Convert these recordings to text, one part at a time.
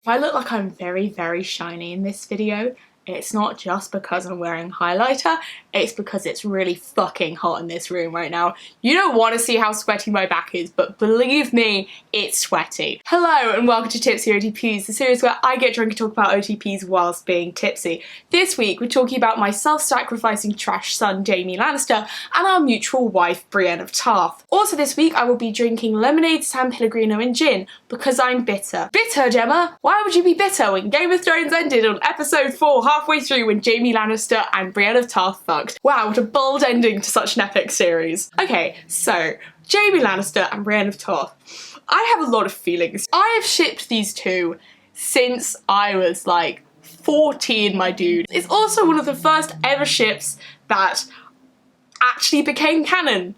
I look like I'm very, very shiny in this video. It's not just because I'm wearing highlighter, it's because it's really fucking hot in this room right now. You don't want to see how sweaty my back is, but believe me, it's sweaty. Hello and welcome to Tipsy OTPs, the series where I get drunk and talk about OTPs whilst being tipsy. This week we're talking about my self-sacrificing trash son Jaime Lannister and our mutual wife Brienne of Tarth. Also this week I will be drinking lemonade, San Pellegrino and gin because I'm bitter. Bitter, Gemma? Why would you be bitter when Game of Thrones ended on episode 4 halfway through when Jaime Lannister and Brienne of Tarth fucked? Wow, what a bold ending to such an epic series. Okay, so Jaime Lannister and Brienne of Tarth. I have a lot of feelings. I have shipped these two since I was like 14, my dude. It's also one of the first ever ships that actually became canon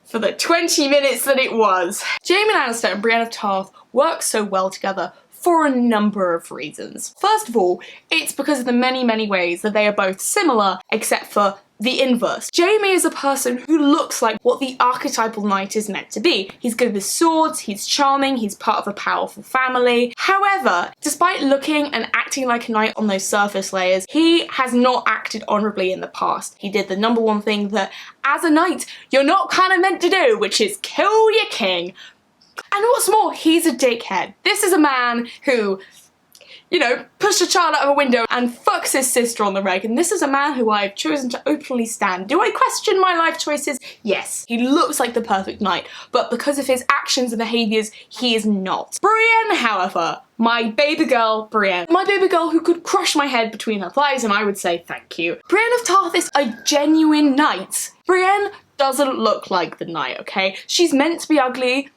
for the 20 minutes that it was. Jaime Lannister and Brienne of Tarth work so well together for a number of reasons. First of all, it's because of the many, many ways that they are both similar, except for the inverse. Jaime is a person who looks like what the archetypal knight is meant to be. He's good with swords, he's charming, he's part of a powerful family. However, despite looking and acting like a knight on those surface layers, he has not acted honourably in the past. He did the number one thing that, as a knight, you're not kind of meant to do, which is kill your king. And what's more, he's a dickhead. This is a man who, you know, pushed a child out of a window and fucks his sister on the reg, and this is a man who I've chosen to openly stand. Do I question my life choices? Yes. He looks like the perfect knight, but because of his actions and behaviours, he is not. Brienne, however, my baby girl, Brienne. My baby girl who could crush my head between her thighs and I would say thank you. Brienne of Tarth is a genuine knight. Brienne doesn't look like the knight, okay? She's meant to be ugly.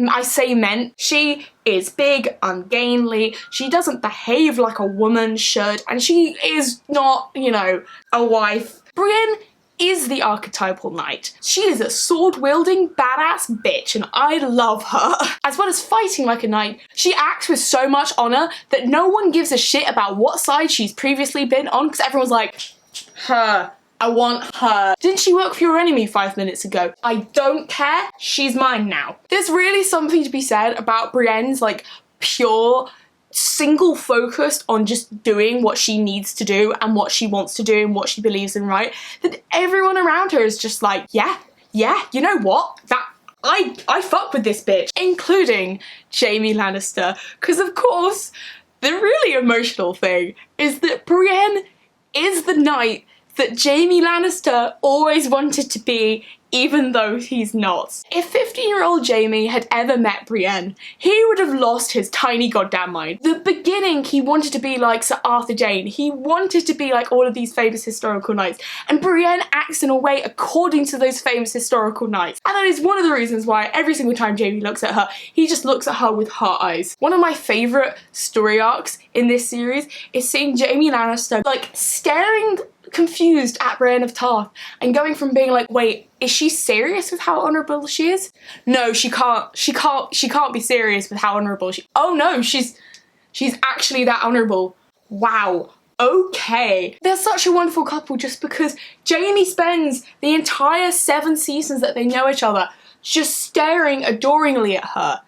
I say meant. She is big, ungainly, she doesn't behave like a woman should, and she is not, you know, a wife. Brienne is the archetypal knight. She is a sword-wielding badass bitch and I love her. As well as fighting like a knight, she acts with so much honour that no one gives a shit about what side she's previously been on because everyone's like, her. I want her. Didn't she work for your enemy 5 minutes ago? I don't care, she's mine now. There's really something to be said about Brienne's like pure, single focused on just doing what she needs to do and what she wants to do and what she believes in, right? That everyone around her is just like, yeah, you know what? That I fuck with this bitch. Including Jaime Lannister. Because of course, the really emotional thing is that Brienne is the knight that Jaime Lannister always wanted to be, even though he's not. If 15-year-old Jaime had ever met Brienne, he would have lost his tiny goddamn mind. The beginning, he wanted to be like Sir Arthur Dane. He wanted to be like all of these famous historical knights, and Brienne acts in a way according to those famous historical knights. And that is one of the reasons why every single time Jaime looks at her, he just looks at her with heart eyes. One of my favourite story arcs in this series is seeing Jaime Lannister like staring confused at Brienne of Tarth and going from being like, wait, is she serious with how honourable she is? No, she can't be serious with how honourable she, oh no, she's actually that honourable. Wow, okay. They're such a wonderful couple just because Jaime spends the entire 7 seasons that they know each other just staring adoringly at her.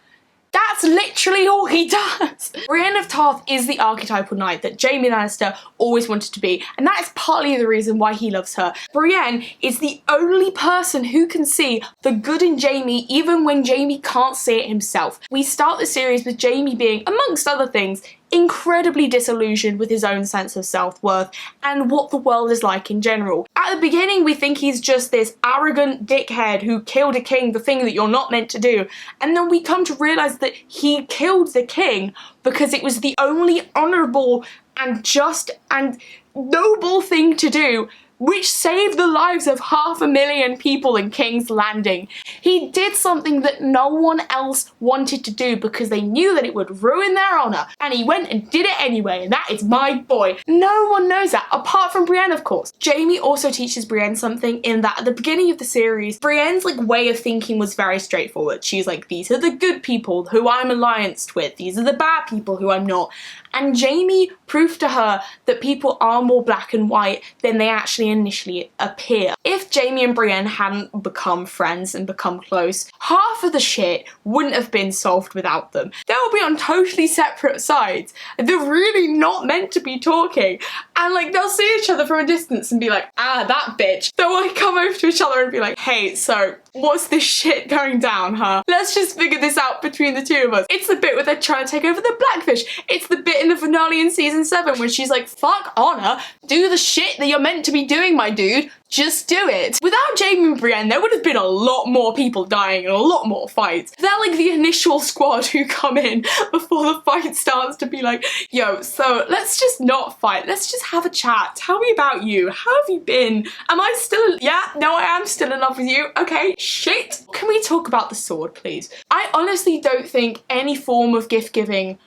That's literally all he does. Brienne of Tarth is the archetypal knight that Jaime Lannister always wanted to be, and that is partly the reason why he loves her. Brienne is the only person who can see the good in Jaime even when Jaime can't see it himself. We start the series with Jaime being, amongst other things, incredibly disillusioned with his own sense of self-worth and what the world is like in general. At the beginning we think he's just this arrogant dickhead who killed a king, the thing that you're not meant to do, and then we come to realise that he killed the king because it was the only honourable and just and noble thing to do, which saved the lives of 500,000 people in King's Landing. He did something that no one else wanted to do because they knew that it would ruin their honour, and he went and did it anyway, and that is my boy. No one knows that, apart from Brienne, of course. Jaime also teaches Brienne something in that at the beginning of the series, Brienne's like way of thinking was very straightforward. She's like, these are the good people who I'm allianced with, these are the bad people who I'm not. And Jaime proved to her that people are more black and white than they actually actually initially appear. If Jaime and Brienne hadn't become friends and become close, half of the shit wouldn't have been solved without them. They'll be on totally separate sides. They're really not meant to be talking. And like, they'll see each other from a distance and be like, ah, that bitch. They'll like come over to each other and be like, hey, so what's this shit going down, huh? Let's just figure this out between the two of us. It's the bit where they're trying to take over the Blackfish. It's the bit in the finale in season 7 where she's like, fuck Honor, do the shit that you're meant to be doing, my dude. Just do it. Without Jaime and Brienne, there would have been a lot more people dying and a lot more fights. They're like the initial squad who come in before the fight starts to be like, yo, so let's just not fight. Let's just have a chat. Tell me about you. How have you been? Am I still, yeah, no, I am still in love with you. Okay, shit. Can we talk about the sword, please? I honestly don't think any form of gift giving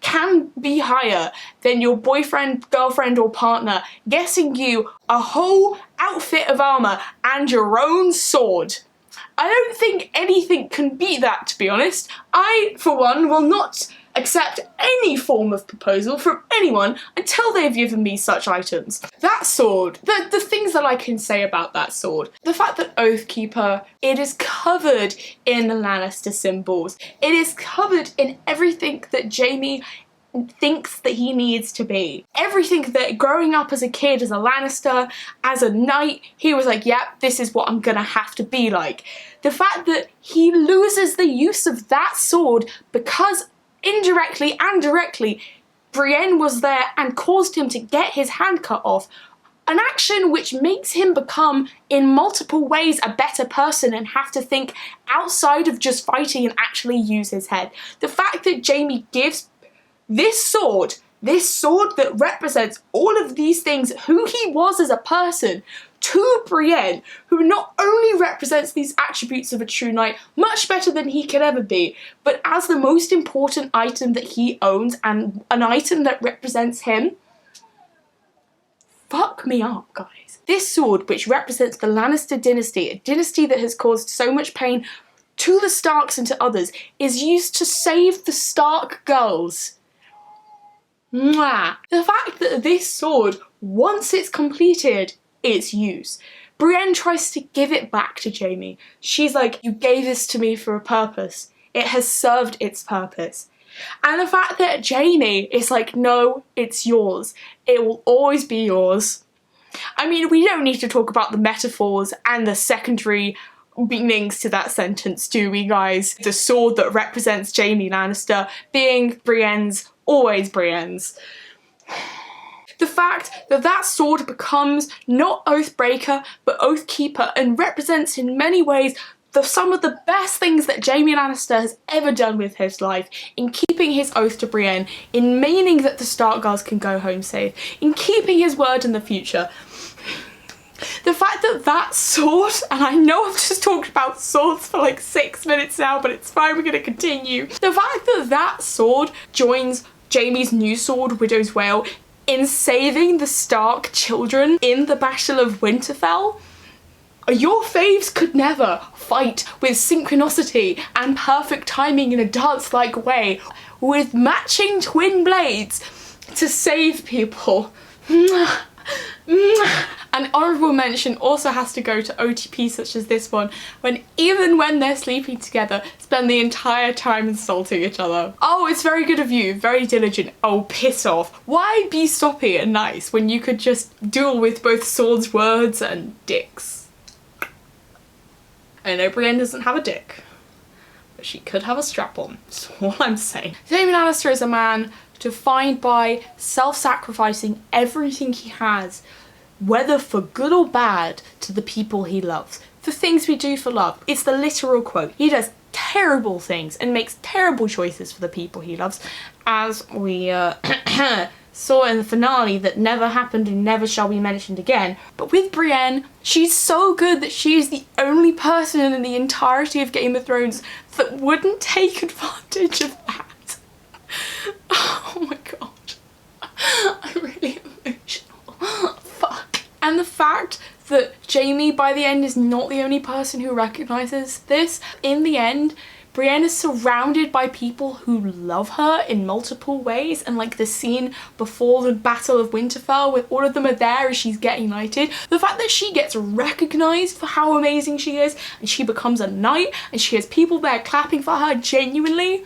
can be higher than your boyfriend, girlfriend or partner getting you a whole outfit of armor and your own sword. I don't think anything can beat that, to be honest. I, for one, will not accept any form of proposal from anyone until they've given me such items. That sword, the things that I can say about that sword, the fact that Oathkeeper, it is covered in the Lannister symbols. It is covered in everything that Jaime thinks that he needs to be. Everything that growing up as a kid, as a Lannister, as a knight, he was like, yep, this is what I'm gonna have to be like. The fact that he loses the use of that sword because indirectly and directly, Brienne was there and caused him to get his hand cut off. An action which makes him become, in multiple ways, a better person and have to think outside of just fighting and actually use his head. The fact that Jaime gives this sword that represents all of these things, who he was as a person, to Brienne, who not only represents these attributes of a true knight much better than he could ever be, but as the most important item that he owns and an item that represents him. Fuck me up, guys. This sword, which represents the Lannister dynasty, a dynasty that has caused so much pain to the Starks and to others, is used to save the Stark girls. Mwah. The fact that this sword, once it's completed its use, Brienne tries to give it back to Jaime. She's like, you gave this to me for a purpose. It has served its purpose. And the fact that Jaime is like, no, it's yours. It will always be yours. I mean, we don't need to talk about the metaphors and the secondary meanings to that sentence, do we, guys? The sword that represents Jaime Lannister being Brienne's, always Brienne's. The fact that that sword becomes not Oathbreaker but Oathkeeper and represents in many ways some of the best things that Jaime Lannister has ever done with his life, in keeping his oath to Brienne, in meaning that the Stark girls can go home safe, in keeping his word in the future. The fact that that sword, and I know I've just talked about swords for like 6 minutes now, but it's fine, we're gonna continue. The fact that that sword joins Jaime's new sword, Widow's Wail, in saving the Stark children in the Battle of Winterfell. Your faves could never fight with synchronicity and perfect timing in a dance-like way with matching twin blades to save people. An honourable mention also has to go to OTPs such as this one, when even when they're sleeping together, spend the entire time insulting each other. Oh, it's very good of you, very diligent. Oh, piss off. Why be soppy and nice when you could just duel with both swords, words and dicks? I know Brienne doesn't have a dick, but she could have a strap-on, that's all I'm saying. Jaime Lannister is a man defined by self-sacrificing everything he has, whether for good or bad, to the people he loves. For things we do for love. It's the literal quote. He does terrible things and makes terrible choices for the people he loves, as we saw in the finale that never happened and never shall be mentioned again. But with Brienne, she's so good that she is the only person in the entirety of Game of Thrones that wouldn't take advantage of that. Oh my god. I'm really emotional. Fuck. And the fact that Jaime by the end is not the only person who recognises this. In the end, Brienne is surrounded by people who love her in multiple ways, and like the scene before the Battle of Winterfell where all of them are there as she's getting knighted, the fact that she gets recognised for how amazing she is and she becomes a knight and she has people there clapping for her genuinely.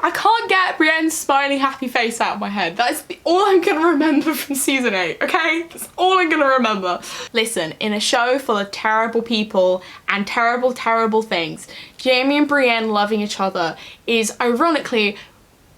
I can't get Brienne's smiling happy face out of my head. That is all I'm gonna remember from season 8, okay? That's all I'm gonna remember. Listen, in a show full of terrible people and terrible, terrible things, Jaime and Brienne loving each other is ironically,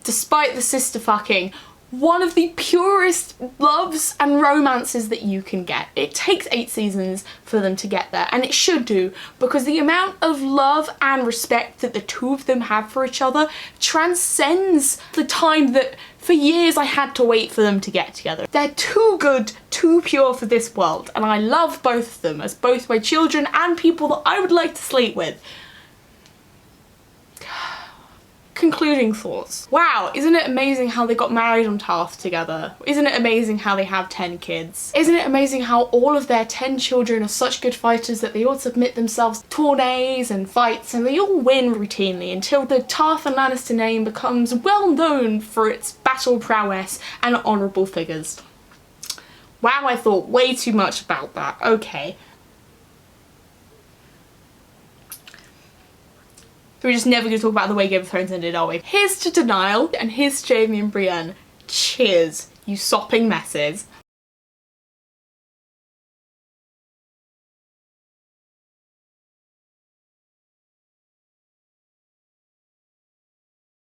despite the sister fucking, one of the purest loves and romances that you can get. It takes 8 seasons for them to get there, and it should do, because the amount of love and respect that the two of them have for each other transcends the time that for years I had to wait for them to get together. They're too good, too pure for this world, and I love both of them as both my children and people that I would like to sleep with. Concluding thoughts. Wow, isn't it amazing how they got married on Tarth together? Isn't it amazing how they have 10 kids? Isn't it amazing how all of their 10 children are such good fighters that they all submit themselves to tourneys and fights and they all win routinely until the Tarth and Lannister name becomes well known for its battle prowess and honourable figures. Wow, I thought way too much about that. Okay. We're just never going to talk about the way Game of Thrones ended, are we? Here's to denial, and here's to Jaime and Brienne. Cheers, you sopping messes.